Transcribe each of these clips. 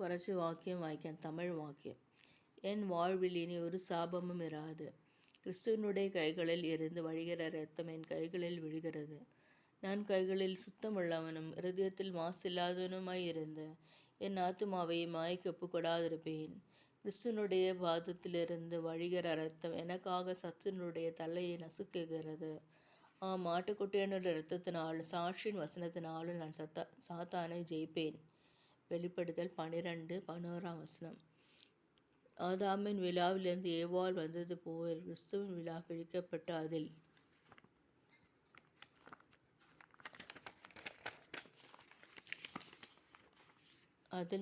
കുറച്ച് വാക്യം വായിക്കാം. തമിഴ് വാക്യം. என் வாழ்வில் இனி ஒரு சாபமும் இராது. கிறிஸ்துவனுடைய கைகளில் இருந்து வழிகிற இரத்தம் என் கைகளில் விழுகிறது. நான் கைகளில் சுத்தமுள்ளவனும் இருதயத்தில் மாசில்லாதவனுமாய் இருந்த என் ஆத்துமாவை மாய்க்கு ஒப்புக்கொடாதிருப்பேன். கிறிஸ்துவனுடைய பாதத்திலிருந்து வழிகிற இரத்தம் எனக்காக சத்துருனுடைய தலையை நசுக்குகிறது. மாட்டுக்குட்டியனுடைய இரத்தத்தினாலும் சாட்சியின் வசனத்தினாலும் நான் சாத்தானை ஜெயிப்பேன். வெளிப்படுத்தல் 12:11. ஆதாமின் விழாவிலிருந்து ஏவாள் வந்தது போல் கிறிஸ்துவின் விழா கிழிக்கப்பட்டு அதில்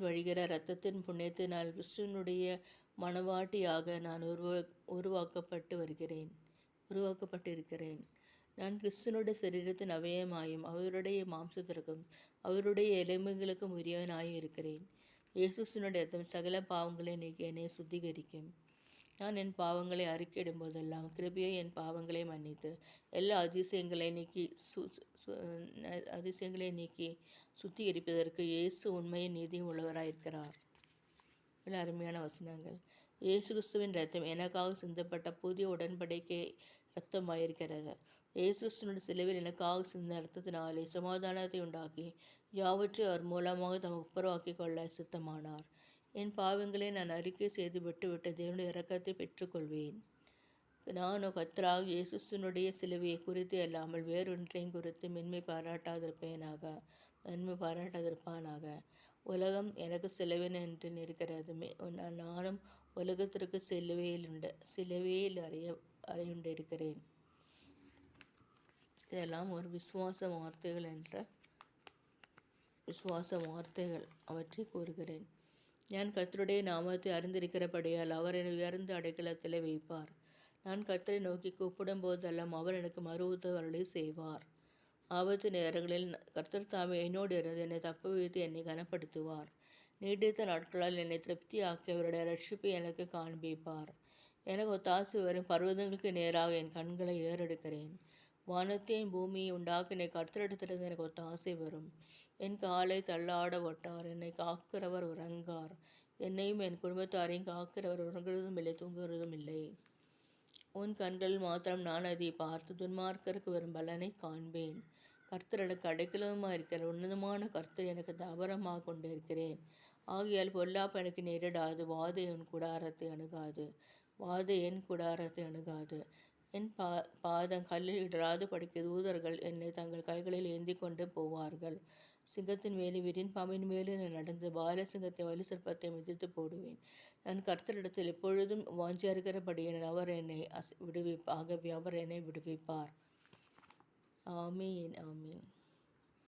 வழிகிற இரத்தத்தின் புண்ணியத்தினால் கிறிஸ்துவனுடைய மணவாட்டியாக நான் உருவாக்கப்பட்டிருக்கிறேன். நான் கிறிஸ்துவனுடைய சரீரத்தின் அவயமாயும் அவருடைய மாம்சத்திற்கும் அவருடைய எலும்புகளுக்கும் உரியவனாயும் இருக்கிறேன். இயேசுவினுடைய இரத்தம் சகல பாவங்களை நீக்கி என்னை சுத்திகரிக்கும். நான் என் பாவங்களை அறிக்கையிடும் போதெல்லாம் கிருபையை என் பாவங்களை மன்னித்து எல்லா அதிசயங்களை நீக்கி சுத்திகரிப்பதற்கு இயேசு உண்மையின் நீதியும் உள்ளவராயிருக்கிறார். இவ்வளோ அருமையான வசனங்கள். இயேசு கிறிஸ்துவின் இரத்தம் எனக்காக சிந்தப்பட்ட புதிய உடன்படிக்கை இரத்தமாயிருக்கிறது. இயேசு கிறிஸ்துவினுடைய சிலுவையில் எனக்காக சிந்த இரத்தத்தினாலே சமாதானத்தை உண்டாக்கி யாவற்றையும் அவர் மூலமாக தமக்கு ஒப்புரவாக்கி கொள்ள சித்தமானார். என் பாவங்களை நான் அறிக்கை செய்து விட்டுவிட்டு தேவனுடைய இரக்கத்தை பெற்றுக்கொள்வேன். நானோ கர்த்தராகிய இயேசு கிறிஸ்துவினுடைய சிலுவையை குறித்து அல்லாமல் வேறொன்றையும் குறித்து மென்மை பாராட்டாதிருப்பானாக. உலகம் எனக்கு சிலுவையில் என்று இருக்கிறது. நானும் உலகத்திற்கு சிலுவையில் அறையுண்டிருக்கிறேன். இதெல்லாம் ஒரு விசுவாச வார்த்தைகள் அவற்றை கூறுகிறேன். நான் கர்த்தருடைய நாமத்தை அறிந்திருக்கிறபடியால் அவர் என்னை உயர்ந்த அடைக்கலத்தில் வைப்பார். நான் கர்த்தரை நோக்கி கூப்பிடும் போதெல்லாம் அவர் எனக்கு மறு உத்தரவருளை செய்வார். ஆபத்து நேரங்களில் கர்த்தர் தாமே என்னோடு இருந்து என்னை தப்புவித்து என்னை கனப்படுத்துவார். நீடித்த நாட்களால் என்னை திருப்தியாக்கி அவருடைய ரட்சிப்பை எனக்கு காண்பிப்பார். எனக்கு ஒத்தாசை வரும் பர்வதங்களுக்கு நேராக என் கண்களை ஏறெடுக்கிறேன். வானத்தையும் பூமியை உண்டாக்கின கர்த்தரிடத்திலிருந்து எனக்கு ஒத்தாசை வரும். என் காலை தள்ளாட ஒட்டார். என்னை காக்கிறவர் உறங்கார். என்னையும் என் குடும்பத்தாரையும் காக்கிறவர் உறங்குவதும் இல்லை, தூங்குவதும் இல்லை. உன் கண்கள் மாத்திரம் நான் அதை பார்த்து துன்மார்க்கருக்கு வரும் பலனை காண்பேன். கர்த்தர் எனக்கு அடைக்கலமாக இருக்கிற உன்னதமான கர்த்தர் எனக்கு தாபரமாக கொண்டிருக்கிறேன். ஆகையால் பொல்லாப்பு எனக்கு நேரிடாது. வாதை என் கூடாரத்தை அணுகாது. என் பாதம் கல்லில் இடராது படிக்க தூதர்கள் என்னை தங்கள் கைகளில் ஏந்தி கொண்டு போவார்கள். சிங்கத்தின் மேலே விரின் பாம்பின் மேலே நான் நடந்து பாலசிங்கத்தை வலு சிற்பத்தை மிதித்து போடுவேன். நான் கர்த்தரிடத்தில் எப்பொழுதும் வாஞ்சியிருக்கிறபடியே அவர் என்னை விடுவிப்பார். ஆமீன்.